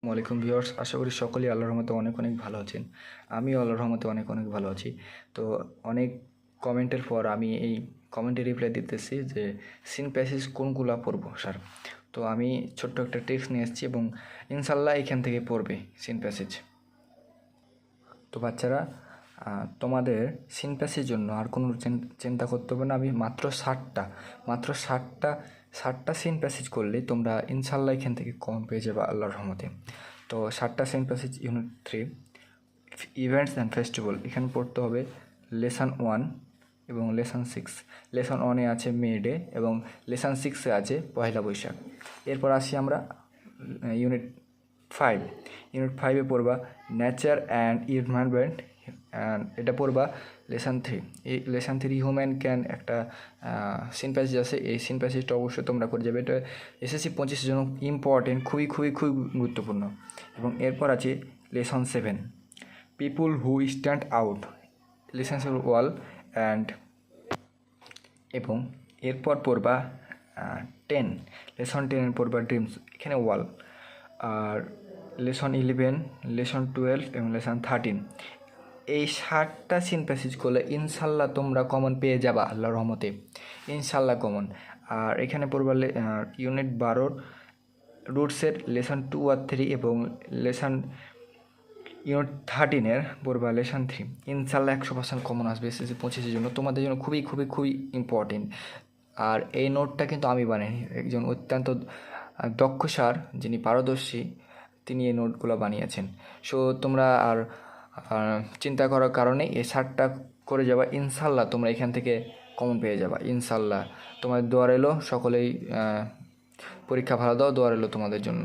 ওয়ালাইকুম ভিউয়ার্স, আশা করি সকলেই আল্লাহর রহমতে অনেক অনেক ভালো আছেন। আমিও আল্লাহর রহমতে অনেক অনেক ভালো আছি। তো অনেক কমেন্টের পর আমি এই কমেন্টে রিপ্লাই দিতেছি যে সিন প্যাসেজ কোনগুলা পড়বো স্যার। তো আমি ছোট্ট একটা টিপস নিয়ে এসেছি এবং ইনশাল্লাহ এখান থেকে পড়বে সিন প্যাসেজ। তো বাচ্চারা, তোমাদের সিন প্যাসের জন্য আর কোনো চিন্তা করতে হবে না। আমি মাত্র ষাটটা সিন প্যাসেজ করলে তোমরা ইনশাল্লাহ এখান থেকে কমন পেয়ে যাবে আল্লাহর রহমতে। তো 7টা seen passage unit 3 events and festival, এখানে পড়তে হবে লেসন 1 এবং লেসন 6। লেসন 1-এ আছে মে ডে এবং লেসন 6-এ আছে পয়লা বৈশাখ। এরপর আসি আমরা ইউনিট 5। ইউনিট 5-এ পড়বা নেচার অ্যান্ড এনভায়রনমেন্ট, এটা পড়বা লেসন 3। এই লেসন 3 হিউম্যান ক্যান একটা সিন প্যাসেজ আছে, এই সিন প্যাসেজটা অবশ্যই তোমরা করে যাবে। এটা এসএসসি 25-এর জন্য ইম্পর্টেন্ট, খুবই খুবই খুবই গুরুত্বপূর্ণ। এবং এরপর আছে lesson 7 people who stand out, lesson 7 wall and. এবং এরপর পড়বা 10, লেসন 10 পড়বা ড্রিমস, এখানে ওয়াল। আর লেসন 11, লেসন 12 এবং লেসন 13, এই 7টা সিন প্যাসেজ করলে ইনশাল্লাহ তোমরা কমন পেয়ে যাবা আল্লাহর রহমতে, ইনশাল্লাহ কমন। আর এখানে পড়বা ইউনিট 12 রুটসের লেসন 2 আর 3 এবং লেসন ইউনিট 13-এর পড়বা লেসন 3। ইনশাল্লাহ 100% কমন আসবে এসএসসি 25-এর জন্য, তোমাদের জন্য খুবই খুবই খুবই ইম্পর্টেন্ট। আর এই নোটটা কিন্তু আমি বানাইনি, একজন অত্যন্ত দক্ষ স্যার যিনি পারদর্শী তিনি এই নোটগুলো বানিয়েছেন। সো তোমরা আর চিন্তা করার কারণে এই 7টা করে যাবা, ইনশাল্লাহ তোমরা এখান থেকে কমন পেয়ে যাবা ইনশাল্লাহ। তোমাদের দোয়া রইলো, সকলেই পরীক্ষা ভালো দাও, দোয়া রইলো তোমাদের জন্য।